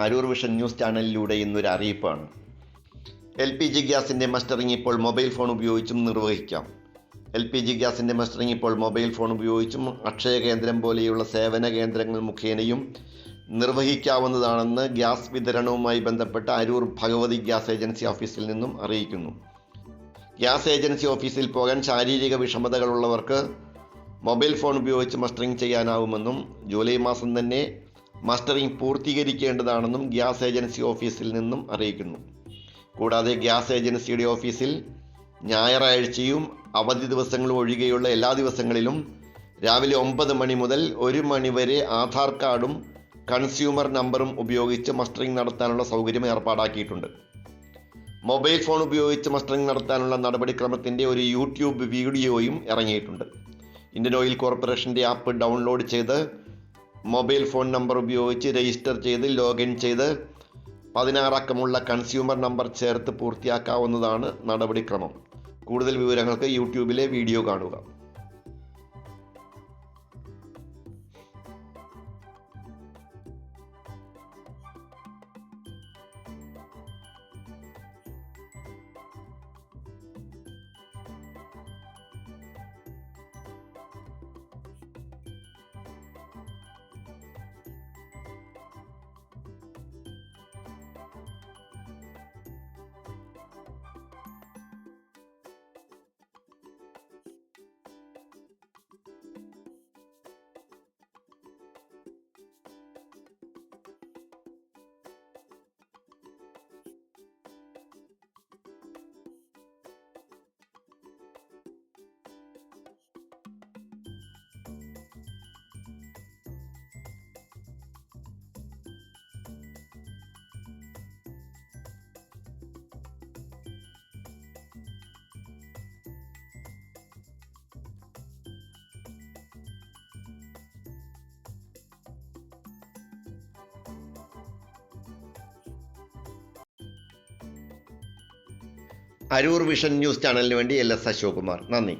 Aroor vision news ചാനലിലൂടെ ഇന്നൊരു അറിയിപ്പാണ്. LPG ഗ്യാസിൻ്റെ മസ്റ്ററിംഗ് ഇപ്പോൾ മൊബൈൽ ഫോൺ ഉപയോഗിച്ചും നിർവഹിക്കാം. LPG ഗ്യാസിൻ്റെ മസ്റ്ററിംഗ് ഇപ്പോൾ മൊബൈൽ ഫോൺ ഉപയോഗിച്ചും അക്ഷയ കേന്ദ്രം പോലെയുള്ള സേവന കേന്ദ്രങ്ങൾ മുഖേനയും നിർവഹിക്കാവുന്നതാണെന്ന് ഗ്യാസ് വിതരണവുമായി ബന്ധപ്പെട്ട അരൂർ ഭഗവതി ഗ്യാസ് ഏജൻസി ഓഫീസിൽ നിന്നും അറിയിക്കുന്നു. ഗ്യാസ് ഏജൻസി ഓഫീസിൽ പോകാൻ ശാരീരിക വിഷമതകളുള്ളവർക്ക് മൊബൈൽ ഫോൺ ഉപയോഗിച്ച് മസ്റ്ററിംഗ് ചെയ്യാനാവുമെന്നും ജൂലൈ മാസം തന്നെ മസ്റ്ററിംഗ് പൂർത്തീകരിക്കേണ്ടതാണെന്നും ഗ്യാസ് ഏജൻസി ഓഫീസിൽ നിന്നും അറിയിക്കുന്നു. കൂടാതെ ഗ്യാസ് ഏജൻസിയുടെ ഓഫീസിൽ ഞായറാഴ്ചയും അവധി ദിവസങ്ങളും ഒഴികെയുള്ള എല്ലാ ദിവസങ്ങളിലും രാവിലെ 9 മണി മുതൽ 1 മണി വരെ ആധാർ കാർഡും കൺസ്യൂമർ നമ്പറും ഉപയോഗിച്ച് മസ്റ്ററിംഗ് നടത്താനുള്ള സൗകര്യം ഏർപ്പാടാക്കിയിട്ടുണ്ട്. മൊബൈൽ ഫോൺ ഉപയോഗിച്ച് മസ്റ്ററിംഗ് നടത്താനുള്ള നടപടിക്രമത്തിൻ്റെ ഒരു യൂട്യൂബ് വീഡിയോയും ഇറങ്ങിയിട്ടുണ്ട്. ഇന്ത്യൻ ഓയിൽ കോർപ്പറേഷൻ്റെ ആപ്പ് ഡൗൺലോഡ് ചെയ്ത് മൊബൈൽ ഫോൺ നമ്പർ ഉപയോഗിച്ച് രജിസ്റ്റർ ചെയ്ത് ലോഗിൻ ചെയ്ത് 16 അക്കമുള്ള കൺസ്യൂമർ നമ്പർ ചേർത്ത് പൂർത്തിയാക്കാവുന്നതാണ് നടപടിക്രമം. കൂടുതൽ വിവരങ്ങൾക്ക് യൂട്യൂബിലെ വീഡിയോ കാണുക. അരൂർ വിഷൻ ന്യൂസ് ചാനലിന് വേണ്ടി LS അശോക് കുമാർ. നന്ദി.